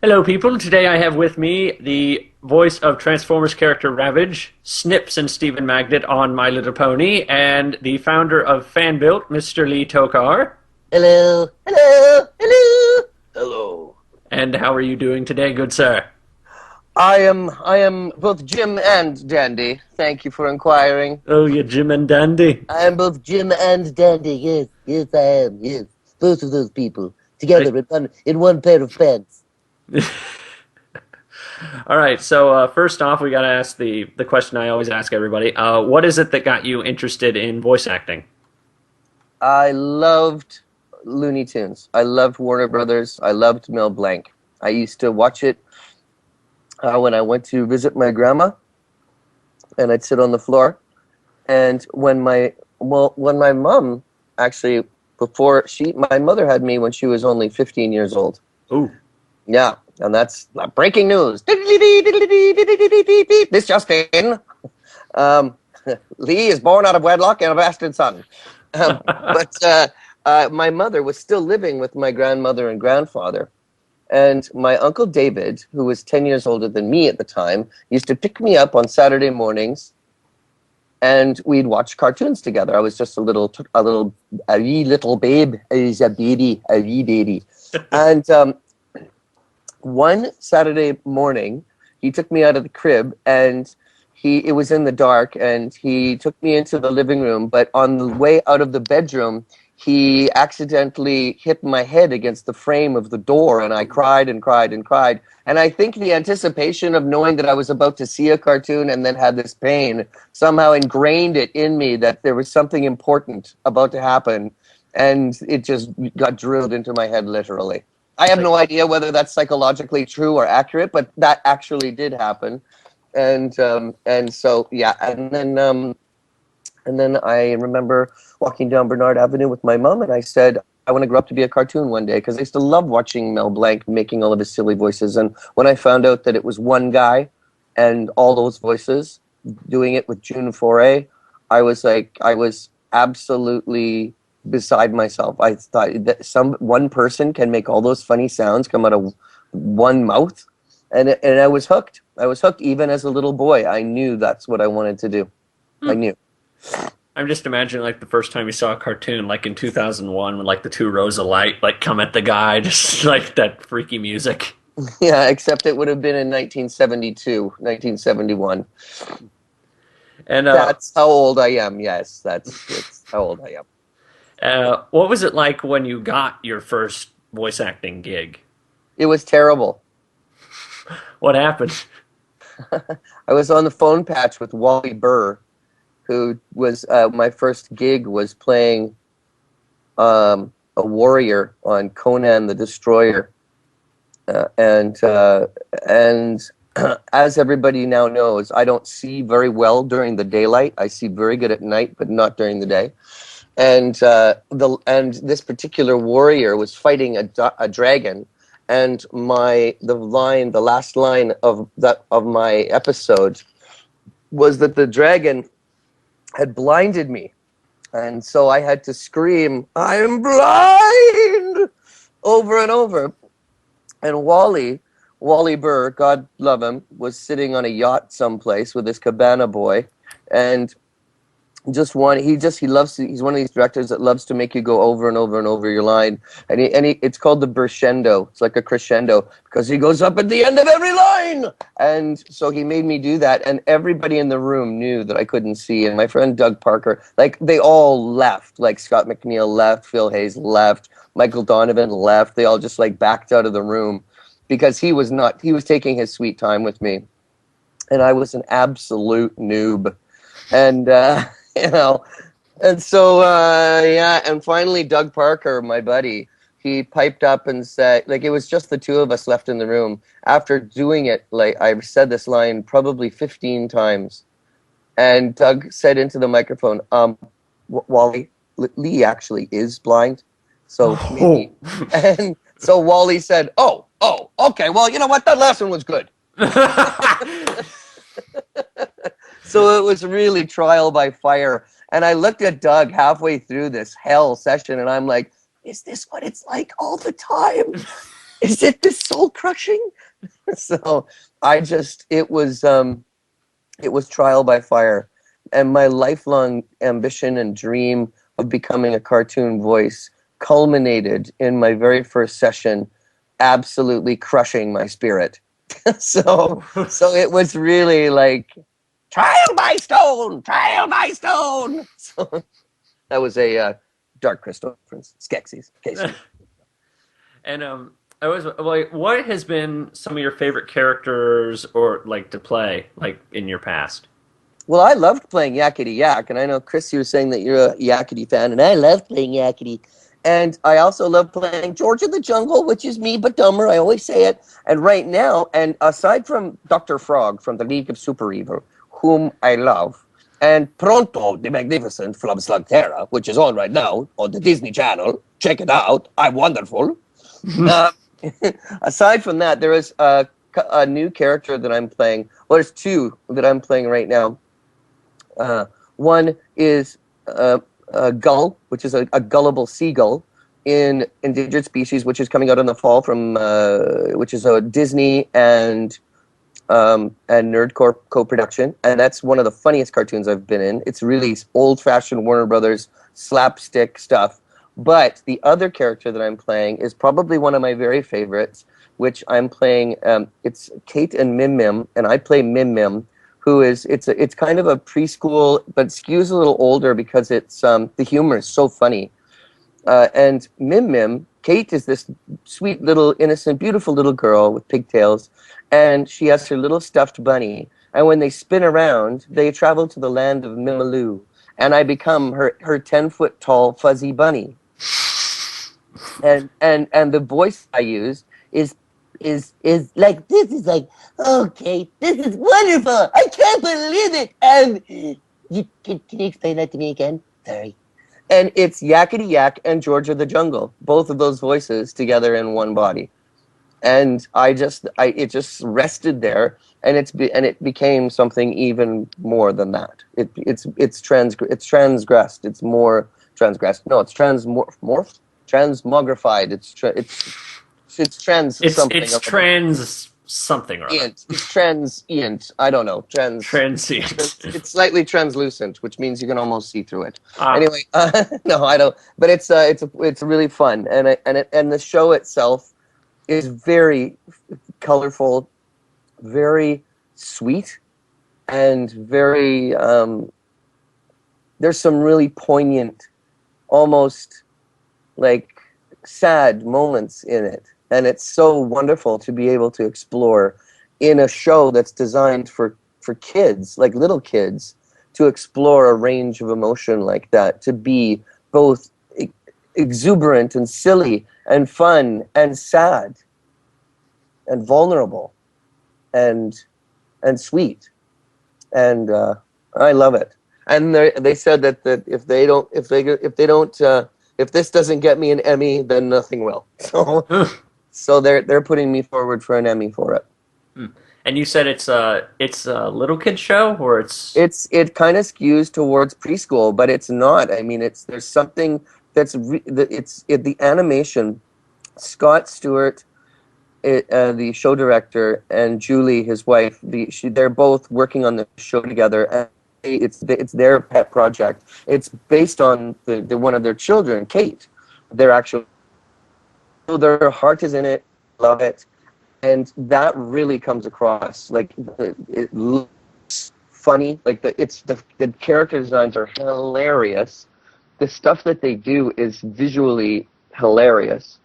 Hello, people. Today I have with me the voice of Transformers character Ravage, Snips and Stephen Magnet on My Little Pony, and the founder of Fanbuilt, Mr. Lee Tockar. Hello, hello, hello, hello. And how are you doing today, good sir? I am both Jim and Dandy. Thank you for inquiring. Oh, you Jim and Dandy. I am both Jim and Dandy. Yes, yes, I am. Yes, both of those people together in one pair of pants. All right, so first off, we got to ask the question I always ask everybody. What is it that got you interested in voice acting? I loved Looney Tunes. I loved Warner Brothers. I loved Mel Blanc. I used to watch it when I went to visit my grandma, and I'd sit on the floor. And when my mom actually my mother had me when she was only 15 years old. Ooh. Yeah, and that's breaking news. This just in. Lee is born out of wedlock and a bastard son. But my mother was still living with my grandmother and grandfather. And my Uncle David, who was 10 years older than me at the time, used to pick me up on Saturday mornings, and we'd watch cartoons together. I was just a wee little babe. I was a wee baby. And one Saturday morning, he took me out of the crib, and it was in the dark, and he took me into the living room. But on the way out of the bedroom, he accidentally hit my head against the frame of the door, and I cried and cried and cried. And I think the anticipation of knowing that I was about to see a cartoon and then had this pain somehow ingrained it in me that there was something important about to happen, and it just got drilled into my head literally. I have no idea whether that's psychologically true or accurate, but that actually did happen. And so yeah, and then I remember walking down Bernard Avenue with my mom, and I said, I want to grow up to be a cartoon one day, because I used to love watching Mel Blanc making all of his silly voices. And when I found out that it was one guy and all those voices doing it with June Foray, I was absolutely beside myself. I thought that one person can make all those funny sounds come out of one mouth, and I was hooked. I was hooked even as a little boy. I knew that's what I wanted to do. I knew. I'm just imagining like the first time you saw a cartoon, like in 2001, when like the two rows of light like come at the guy, just like that freaky music. Yeah, except it would have been in 1972, 1971. And that's how old I am. Yes, that's how old I am. What was it like when you got your first voice acting gig? It was terrible. What happened? I was on the phone patch with Wally Burr, who was my first gig was playing a warrior on Conan the Destroyer, and as everybody now knows, I don't see very well during the daylight. I see very good at night, but not during the day. And this particular warrior was fighting a dragon, and the last line of my episode was that the dragon had blinded me, and so I had to scream, "I am blind!" over and over. And Wally Burr, God love him, was sitting on a yacht someplace with his cabana boy, and he's one of these directors that loves to make you go over and over and over your line, and it's called the crescendo. It's like a crescendo because he goes up at the end of every line, and so he made me do that, and everybody in the room knew that I couldn't see, and my friend Doug Parker, like they all left, like Scott McNeil left, Phil Hayes left, Michael Donovan left. They all just like backed out of the room because he was taking his sweet time with me, and I was an absolute noob, and and so, and finally Doug Parker, my buddy, he piped up and said, like, it was just the two of us left in the room. After doing it, like, I said this line probably 15 times, and Doug said into the microphone, Wally, Lee actually is blind, so maybe, and so Wally said, oh, okay, well, you know what, that last one was good. So it was really trial by fire. And I looked at Doug halfway through this hell session, and I'm like, is this what it's like all the time? is it this soul crushing? So it was trial by fire, and my lifelong ambition and dream of becoming a cartoon voice culminated in my very first session, absolutely crushing my spirit. So it was really like trial by stone, trial by stone. So that was a Dark Crystal reference, Skeksis. And I was like, what has been some of your favorite characters or like to play like in your past? Well, I loved playing Yakety Yak, and I know, Chris, you were saying that you're a Yakety fan, and I love playing Yakety. And I also love playing George of the Jungle, which is me, but dumber. I always say it. And right now, and aside from Dr. Frogg from the League of Super Evil, whom I love, and Pronto, the Magnificent from Slugterra, which is on right now on the Disney Channel. Check it out. I'm wonderful. Uh, aside from that, there is a new character that I'm playing. Well, there's two that I'm playing right now. One is a gull, which is a gullible seagull in Endangered Species, which is coming out in the fall from which is a Disney and Nerdcore co-production, and that's one of the funniest cartoons I've been in. It's really old-fashioned Warner Brothers slapstick stuff. But the other character that I'm playing is probably one of my very favorites, which I'm playing. It's Kate and Mim Mim, and I play Mim Mim, who is it's kind of a preschool, but skews a little older because it's the humor is so funny. And Mim Mim, Kate is this sweet little innocent, beautiful little girl with pigtails, and she has her little stuffed bunny. And when they spin around, they travel to the land of Mimiloo, and I become her 10-foot tall fuzzy bunny. And the voice I use is like, this is like, okay, this is wonderful. I can't believe it. Can you explain that to me again? Sorry. And it's Yakety Yak and George of the Jungle, both of those voices together in one body. And it just rested there, and it became something even more than that. It's transgressed. It's more transgressed. No, it's transmogrified. It's trans something. It's trans something or other. It's transient. I don't know. Transient. It's slightly translucent, which means you can almost see through it. Anyway, no, I don't. But it's really fun, and the show itself is very colorful, very sweet, and very. There's some really poignant, almost like sad moments in it. And it's so wonderful to be able to explore in a show that's designed for kids, like little kids, to explore a range of emotion like that, to be both exuberant and silly and fun and sad and vulnerable and sweet. And I love it. And they said that if this doesn't get me an Emmy, then nothing will. So they're putting me forward for an Emmy for it. And you said it's a little kid show, or it kind of skews towards preschool, but it's not. I mean, there's something the animation. Scott Stewart, the show director, and Julie, his wife, they're both working on the show together, and it's their pet project. It's based on the one of their children, Kate. So their heart is in it, love it, and that really comes across. Like it looks funny, like the character designs are hilarious. The stuff that they do is visually hilarious.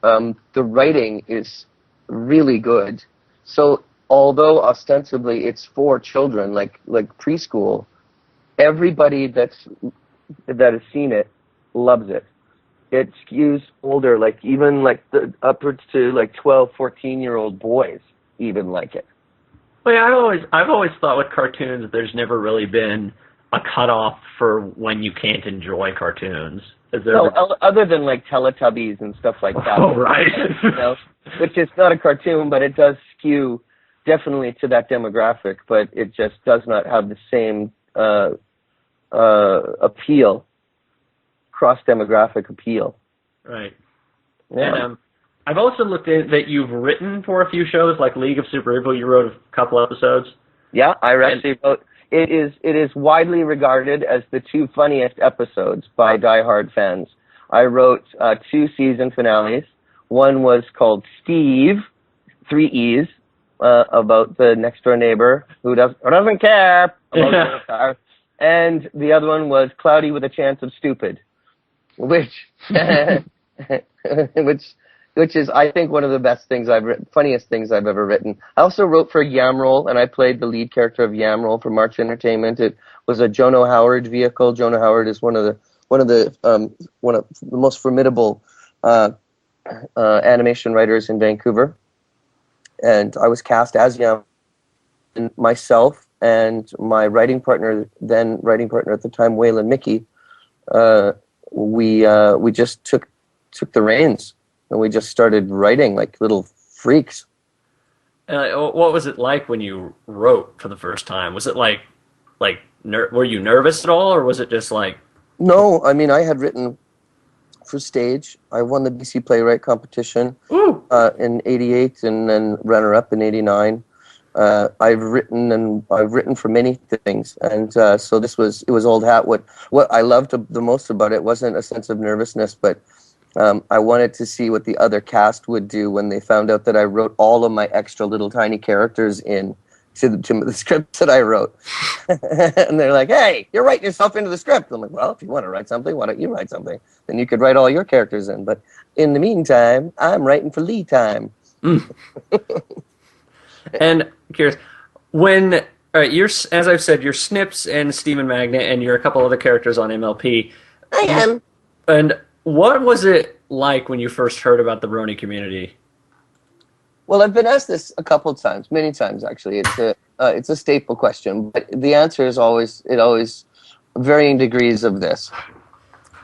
The writing is really good. So although ostensibly it's for children, like preschool, everybody that has seen it loves it. It skews older, like even like the upwards to like 12, 14-year-old boys even like it. Well, yeah, I've always thought with cartoons, there's never really been a cutoff for when you can't enjoy cartoons. Other than like Teletubbies and stuff like that. Oh, right. Which is not a cartoon, but it does skew definitely to that demographic, but it just does not have the same appeal, cross-demographic appeal. Right. Yeah. And I've also looked in that you've written for a few shows, like League of Super Evil. You wrote a couple episodes. Yeah, I actually wrote. It is widely regarded as the 2 funniest episodes by diehard fans. I wrote 2 season finales. One was called Steve, 3 E's, about the next door neighbor who doesn't care about the car. And the other one was Cloudy with a Chance of Stupid, which which is, I think, one of the best things I've written, funniest things I've ever written. I also wrote for Yamroll, and I played the lead character of Yamroll for March Entertainment. It was a Jono Howard vehicle. Jono Howard is one of the most formidable animation writers in Vancouver, and I was cast as Yam. And myself and my writing partner at the time, Waylon Mickey, we just took the reins. And we just started writing like little freaks. What was it like when you wrote for the first time? Was it were you nervous at all, or was it just like? No, I mean, I had written for stage. I won the BC Playwright competition in '88, and then runner-up in '89. I've written for many things, and so it was old hat. What I loved the most about it wasn't a sense of nervousness, but I wanted to see what the other cast would do when they found out that I wrote all of my extra little tiny characters to the scripts that I wrote. And they're like, hey, you're writing yourself into the script. I'm like, well, if you want to write something, why don't you write something? Then you could write all your characters in. But in the meantime, I'm writing for Lee time. And curious, when as I've said, you're Snips and Stephen Magnet, and you're a couple other characters on MLP. I am. And what was it like when you first heard about the Brony community? Well, I've been asked this a couple of times, many times actually. It's a staple question, but the answer is always varying degrees of this.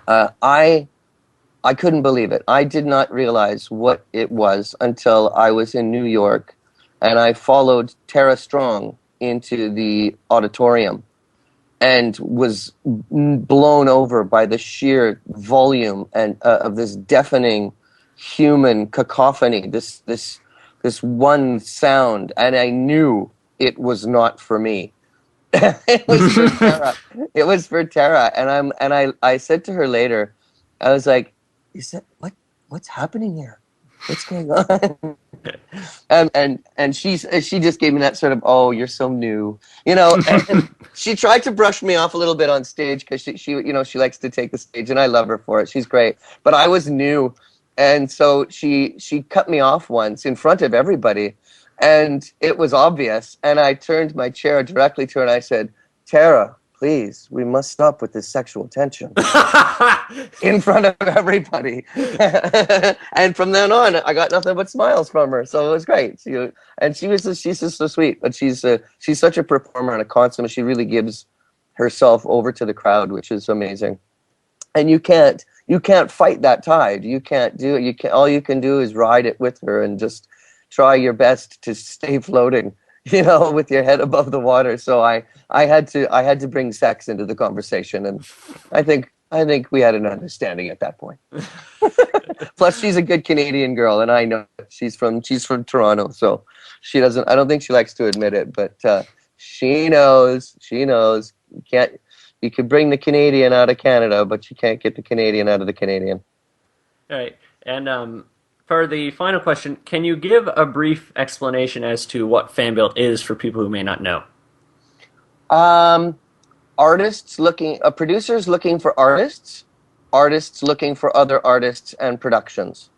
I couldn't believe it. I did not realize what it was until I was in New York, and I followed Tara Strong into the auditorium, and was blown over by the sheer volume and of this deafening human cacophony, this one sound, and I knew it was not for me. It was for Tara. It was for Tara, and I said to her later, I was like, "Is that what's happening here? What's going on?" And she just gave me that sort of, oh, you're so new, and she tried to brush me off a little bit on stage because she likes to take the stage, and I love her for it. She's great, but I was new, and so she cut me off once in front of everybody, and it was obvious, and I turned my chair directly to her and I said, Tara, please, we must stop with this sexual tension in front of everybody. And from then on, I got nothing but smiles from her. So it was great. She's just so sweet. But she's such a performer and a consummate. She really gives herself over to the crowd, which is amazing. And you can't fight that tide. You can't do it. All you can do is ride it with her and just try your best to stay floating, with your head above the water. So I had to bring sex into the conversation, and I think we had an understanding at that point. Plus, she's a good Canadian girl, and I know it. She's from Toronto, so she doesn't. I don't think she likes to admit it, but she knows. She knows. You could bring the Canadian out of Canada, but you can't get the Canadian out of the Canadian. All right, and for the final question, can you give a brief explanation as to what fan-built is for people who may not know? Producers looking for artists looking for other artists and productions.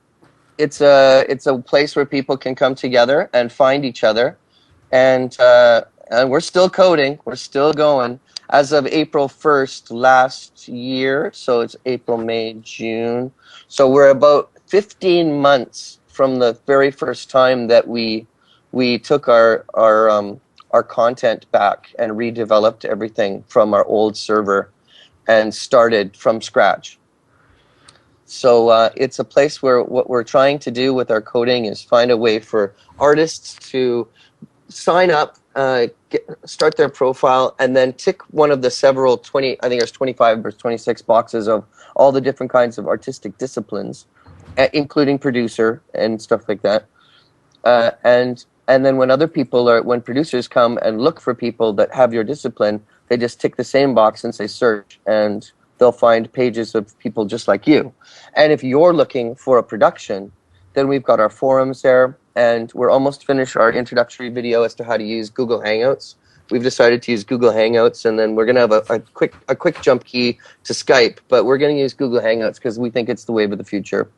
It's a place where people can come together and find each other, and we're still coding, we're still going. As of April 1st last year, so it's April, May, June. So we're about 15 months from the very first time that we took our content back and redeveloped everything from our old server and started from scratch. So it's a place where what we're trying to do with our coding is find a way for artists to sign up, start their profile, and then tick one of the several 20, I think there's 25 or 26 boxes of all the different kinds of artistic disciplines. including producer and stuff like that. And then when producers come and look for people that have your discipline, they just tick the same box and say search, and they'll find pages of people just like you. And if you're looking for a production, then we've got our forums there, and we're almost finished our introductory video as to how to use Google Hangouts. We've decided to use Google Hangouts, and then we're going to have a quick jump key to Skype, but we're going to use Google Hangouts because we think it's the wave of the future.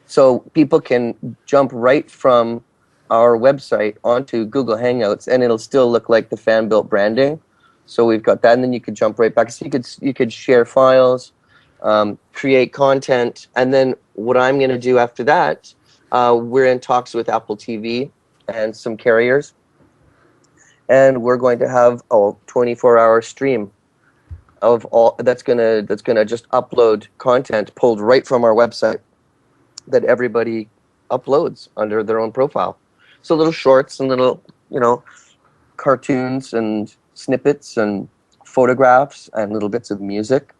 So people can jump right from our website onto Google Hangouts, and it'll still look like the fan-built branding. So we've got that, and then you could jump right back. So you could share files, create content, and then what I'm going to do after that, we're in talks with Apple TV and some carriers, and we're going to have a 24-hour stream of all that's gonna just upload content pulled right from our website that everybody uploads under their own profile. So little shorts and little, cartoons and snippets and photographs and little bits of music.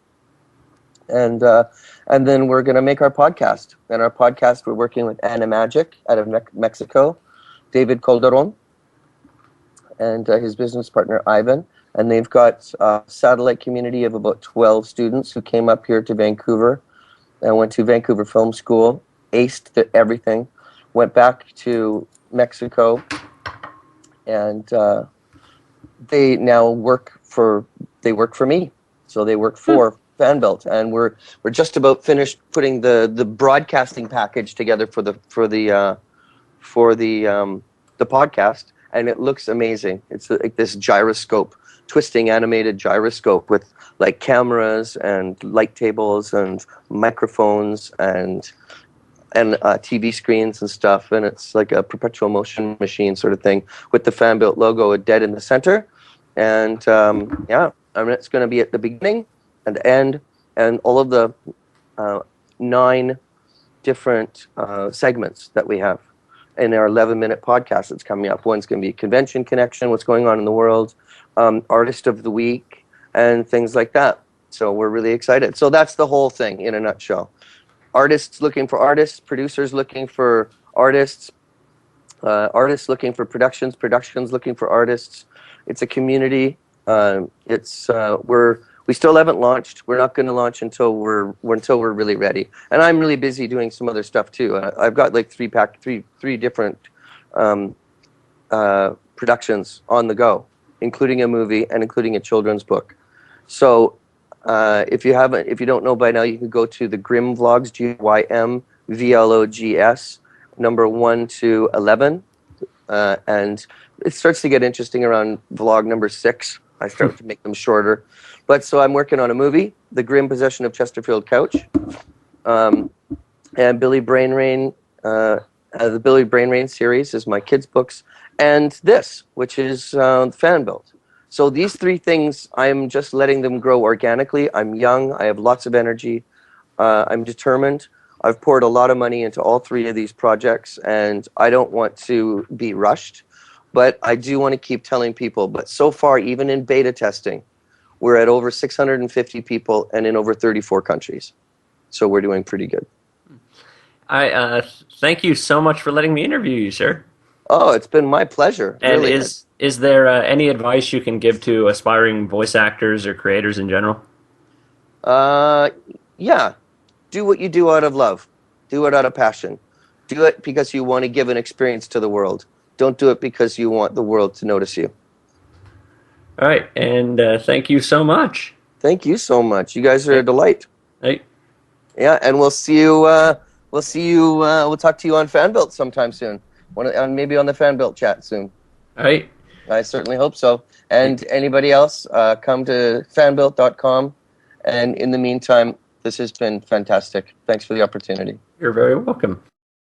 And then we're going to make our podcast. And our podcast, we're working with Animagic out of Mexico, David Calderon, and his business partner, Ivan. And they've got a satellite community of about 12 students who came up here to Vancouver and went to Vancouver Film School, aced everything, went back to Mexico, and they now work for me. So they work for Fanbuilt, and we're just about finished putting the broadcasting package together for the podcast, and it looks amazing. It's like this gyroscope, twisting animated gyroscope with like cameras and light tables and microphones and TV screens and stuff, and it's like a perpetual motion machine sort of thing with the Fanbuilt logo dead in the center. And it's going to be at the beginning and end, and all of the 9 different segments that we have in our 11-minute podcast that's coming up. One's going to be Convention Connection, what's going on in the world, Artist of the Week, and things like that. So we're really excited. So that's the whole thing in a nutshell. Artists looking for artists, producers looking for artists, artists looking for productions, productions looking for artists. It's a community. We still haven't launched. We're not going to launch until we're really ready. And I'm really busy doing some other stuff too. I've got like three different productions on the go, including a movie and including a children's book. So if you don't know by now, you can go to the Grimm Vlogs, GYMVLOGS, number 1 to 11, and it starts to get interesting around vlog number 6. I start to make them shorter, but so I'm working on a movie, The Grim Possession of Chesterfield Couch, and Billy Brainrain. The Billy Brainrain series is my kids' books, and this, which is Fanbuilt. So these 3 things, I'm just letting them grow organically. I'm young. I have lots of energy. I'm determined. I've poured a lot of money into all 3 of these projects, and I don't want to be rushed. But I do want to keep telling people. But so far, even in beta testing, we're at over 650 people and in over 34 countries. So we're doing pretty good. I thank you so much for letting me interview you, sir. Oh, it's been my pleasure. And really. Is there any advice you can give to aspiring voice actors or creators in general? Yeah. Do what you do out of love. Do it out of passion. Do it because you want to give an experience to the world. Don't do it because you want the world to notice you. All right, and thank you so much. Thank you so much. You guys are a delight. Hey. Yeah, and we'll see you. We'll talk to you on Fanbuilt sometime soon. Maybe on the Fanbuilt chat soon. All right. I certainly hope so. And anybody else, come to fanbuilt.com. And in the meantime, this has been fantastic. Thanks for the opportunity. You're very welcome.